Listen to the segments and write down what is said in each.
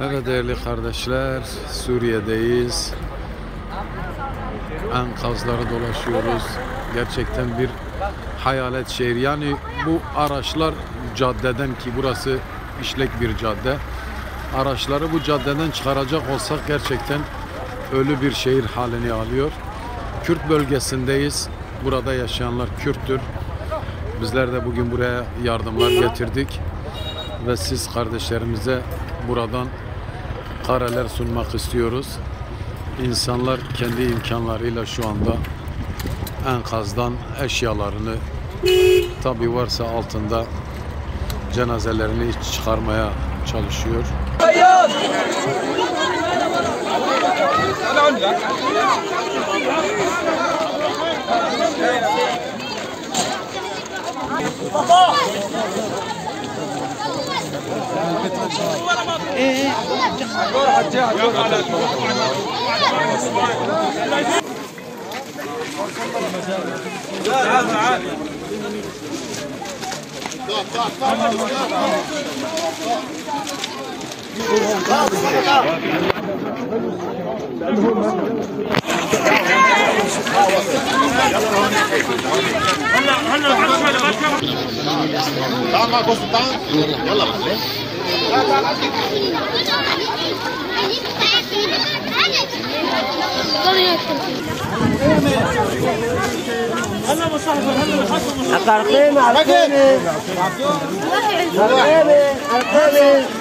Evet değerli kardeşler, Suriye'deyiz. Enkazları dolaşıyoruz. Gerçekten bir hayalet şehir. Yani bu araçlar caddeden, ki burası işlek bir cadde, araçları bu caddeden çıkaracak olsak gerçekten ölü bir şehir halini alıyor. Kürt bölgesindeyiz. Burada yaşayanlar Kürttür. Bizler de bugün buraya yardımlar getirdik ve siz kardeşlerimize buradan kareler sunmak istiyoruz. İnsanlar kendi imkanlarıyla şu anda enkazdan eşyalarını, tabi varsa altında, cenazelerini çıkarmaya çalışıyor.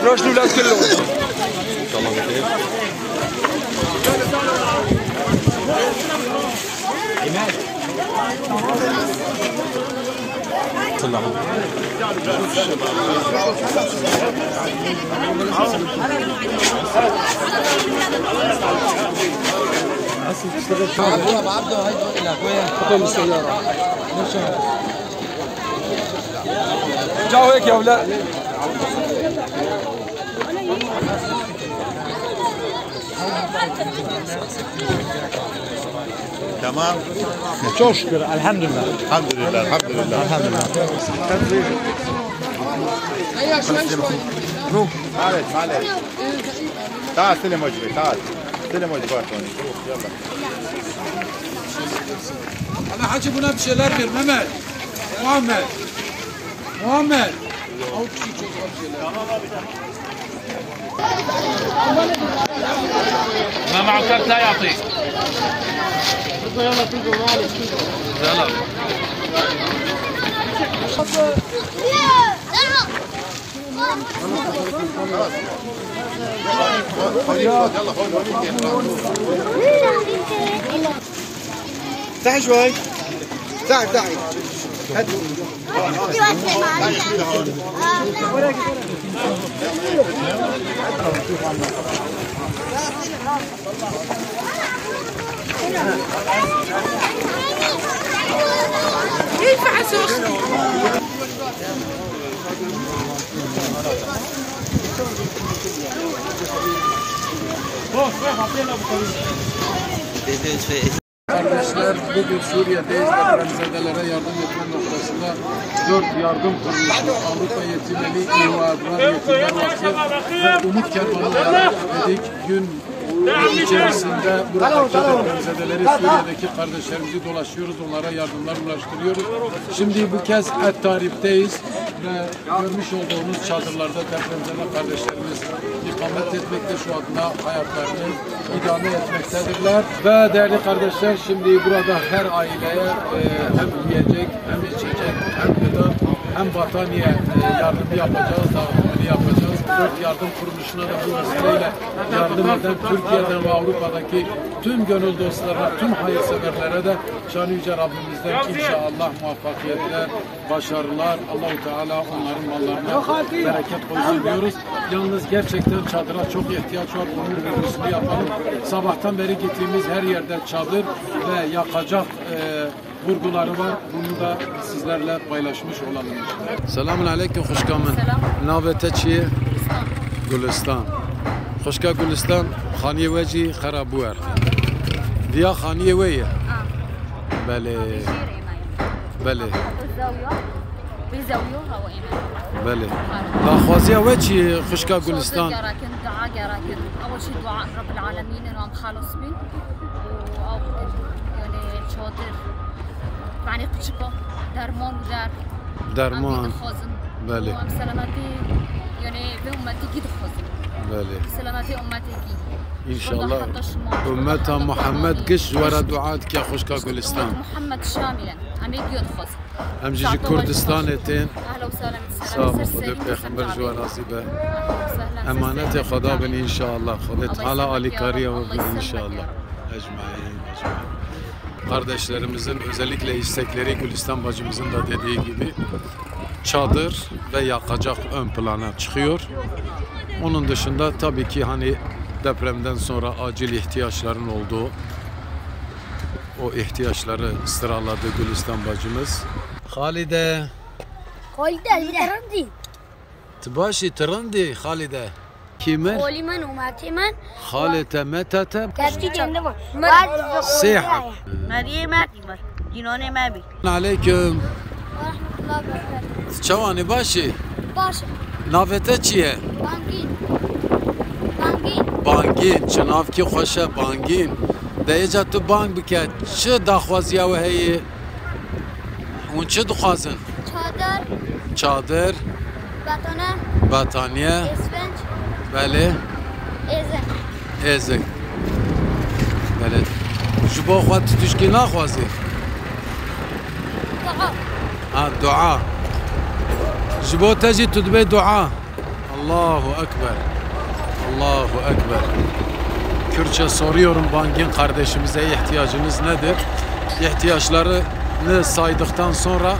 روش الولاد كلهم ان شاء الله بخير. جاوا هيك يا اولاد. تمام. çok şükür elhamdülillah. Elhamdülillah, elhamdülillah. Elhamdülillah. روح معلش معلش. تعال استلم وجبه، تعال استلم وجبات هون. روح يلا. Ana hacı buna bir şeyler ver Mehmet. Muhammed. Muhammed. Al küçük çocuğa bir şeyler. ما معه كرت لا يعطيك. يلا تيجوا معلش تيجوا. يلا. تعي شوي. تعي تعي. ينفع سوق Kardeşler, bugün Suriye'deyiz. Depremzedelere yardım etme noktasında 4 yardım kuruluşu, Avrupa Yetimleri, İHA, Yetimler Vakfı ve Umut Kervanı olarak dedik. Gün içerisinde buradaki depremzedeleri, Suriye'deki kardeşlerimizi dolaşıyoruz, onlara yardımlar ulaştırıyoruz. Şimdi bu kez Et-Tarif'teyiz ve görmüş olduğumuz çadırlarda depremzede kardeşlerimiz ikamet etmekte, şu anda hayatlarını idame etmektedirler. Ve değerli kardeşler, şimdi burada her aileye hem yiyecek, hem içecek, hem gıda, hem battaniye yardımı yapacağız, dağıtımını yapacağız. 4 yardım kuruluşuna da bu vesileyle yardım eden Türkiye'den ve Avrupa'daki tüm gönül dostlarına, tüm hayırseverlere de Şan-ı Yüce Rabbimizden inşallah muvaffakiyetler, başarılar, Allah-u Teala onların mallarına bereket koysun diyoruz. Yalnız gerçekten çadıra çok ihtiyaç var. Bunun vurgusunu yapalım. Sabahtan beri gittiğimiz her yerde çadır ve yakacak vurguları var. Bunu da sizlerle paylaşmış olalım. Selamun aleyküm, hoş geldin. Navete çiye? Gülistan. Hoş geldin Gülistan. Khaniye veci Karabuer. Diya khaniye veye. Bale. Bale. بزاويوها وإيمان. بله داخوازی و چی خشکا گلستان جراكن دعاء جراكن أول شيء دعاء رب العالمين إنهم خالص بين وأو يعني شاطر يعني قشقة درمان ودار درمان خازن بله وأم سلامتي يعني بأمتي كده خازن بله سلامتي أمتي كي ان شاء الله امت محمد قش ورا دعات كي خشكا گلستان محمد شاملا عم يجي خازن امجي كردستان تين أهلا وسهلا صاحب خدا پیغمبر جو نصیبه امانت خدا بن ان شاء الله خدا تعالی علی کاری و ان شاء الله ecmaîn. Kardeşlerimizin özellikle istekleri Gülistan bacımızın da dediği gibi çadır ve yakacak ön plana çıkıyor. Onun dışında tabii ki hani depremden sonra acil ihtiyaçların olduğu o ihtiyaçları sıraladı Gülistan bacımız. Halide تباشي ترندي خالدة كيمر قولي وماتمن خالته متته كابتي جنبه سيحة مريم ماتمر جنوني ما بي عليكم ورحمة الله وبركاته شواني باشي باشا نافته چیه؟ بانجين بانگین چناف کی خوشه بانگین دیجا تو بانگ بکه چه دخوازی و هی اون چه دخوازن؟ چادر بطانیه اسفنج بله ازک بله جبا خواهد تشکی نخوازی دعا جبا تجي تدبي دعا الله أكبر الله أكبر Kürtçe soruyorum bangin kardeşimize ihtiyacınız nedir? İhtiyaçlarını saydıktan sonra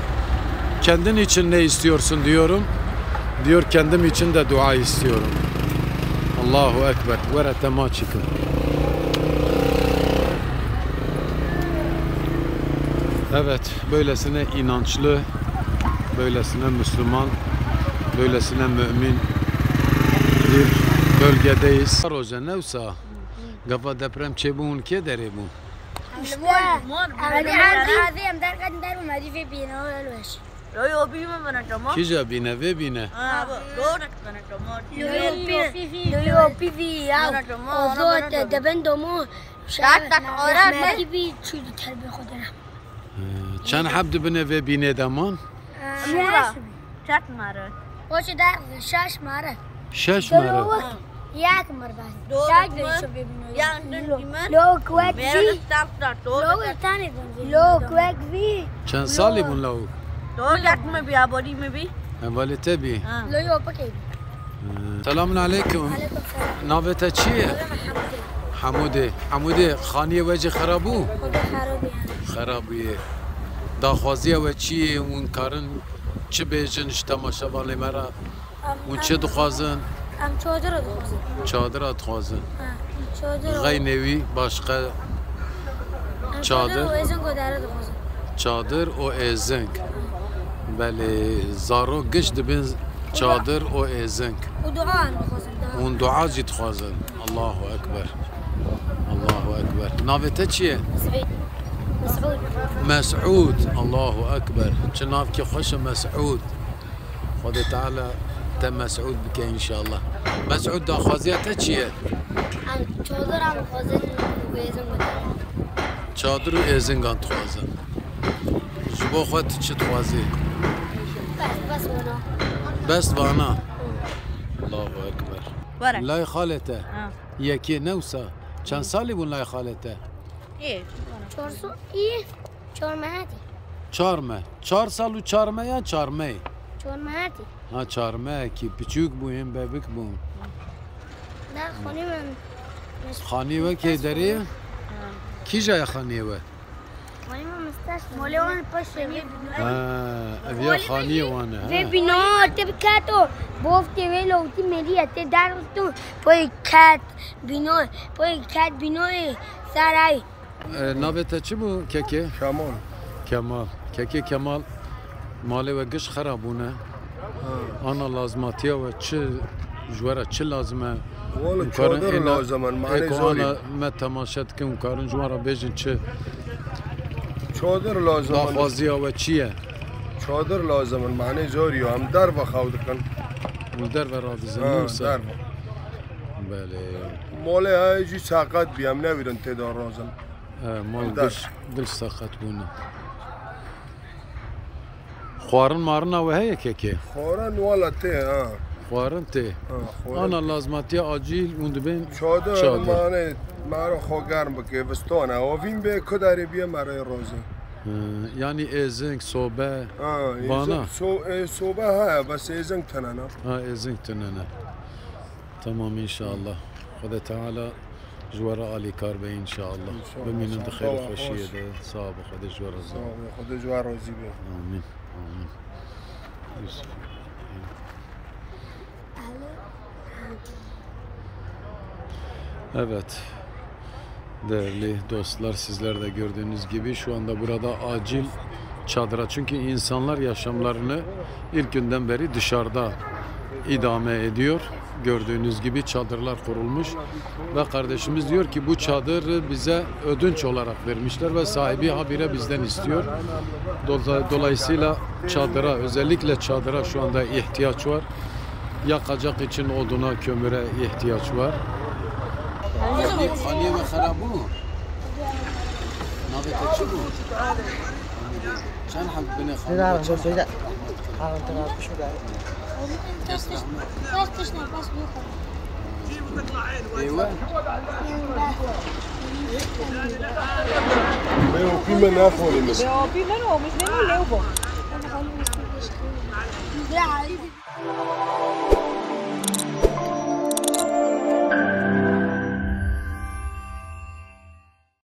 kendin için ne istiyorsun diyorum. Diyor kendim için de dua istiyorum. Allahu Ekber. Verete maçikum. Evet, böylesine inançlı, böylesine Müslüman, böylesine mümin bir bölgedeyiz. Roja nevsa, gafa deprem çebuğun ke deri bu? Kija bine ve bine. چند حبد بینه و بینه دمان؟ شش مرة وش ده شش مرة شش مرة یک مرة لو کوکوی لو کوکوی چند سالی بون لو؟ می ولی تبی؟ لو یو پکی سلام علیکم ناوته چیه؟ حموده حموده خانیه وجه خرابو؟ خرابیه داخوازیه و چیه اون کارن چه بیجن تماشا والی مرا اون چه دخوازن؟ چادر دخوازن غی نوی باشقه چادر و ایزنگ بله زارو گشت بین چادر و ایزنگ اون دعا جی دخوازن الله اکبر الله اکبر ناوته چیه؟ مسعود الله أكبر شناف كي خوش مسعود خد تعالى تم مسعود بك إن شاء الله مسعود دا خوازيته چیه؟ چادر هم خوازن ویزن چادر و ایزنگان تخوازن جبو خود چه تخوازی؟ بس وانا بس وانا الله أكبر لای خالته یکی نوسا چند سالی بون لای خالته؟ 4 ماهاتی 4 ماه 4 سال و 4 ماه یا 4 ماه 4 ماهاتی ها 4 ماه کی پچوک بویم ببک بون نه خانی من خانی و کی داری کی جای خانی و خانی من مستشفى مولوان پشت اویا خانی وانه و بینا تبکاتو بوفتی ویلو تی میری ات دارستو پای کات بینا سرای نابته چی بو ککی؟ کمال ککی کمال مالی و گش خرابونه آنا لازماتیه و چه جواره چه لازمه والا چادر لازمه معنی زوری آنا ما تماشت که اون کارن جواره بیجن چه چادر لازمه داخوازیه و چیه؟ چادر لازمه معنی زوری هم در بخواد کن در و رادزن در نوسا بله مال های جی ساقت بیام نویرن تدار رازن مال دل ساقت بونه خوارن مارنا و هي كيكي خورن ولا ته ها خوارن ته انا لازماتي عاجل und بين چادر معنی مرا خو گرم بکه وستانه و وین به کداری بیا مرا روزه yani ezink sobe bana sobe ha bas ezink tanana ha ezink tanana tamam inşallah Xuda Teala جوارا علی کار به انشاءالله بمینم ده خیر و خوشیه ده صاحب خدا جوارا زمان خدا جوارا راضی به آمین آمین Yusuf. Evet değerli dostlar sizler de gördüğünüz gibi şu anda burada acil çadıra çünkü insanlar yaşamlarını ilk günden beri dışarıda idame ediyor. Gördüğünüz gibi çadırlar kurulmuş ve kardeşimiz diyor ki bu çadır bize ödünç olarak vermişler ve sahibi habire bizden istiyor. Dolayısıyla çadıra özellikle çadıra şu anda ihtiyaç var. Yakacak için oduna, kömüre ihtiyaç var. ايوه في منها فولي مثلا في منهم مش منهم اللي هو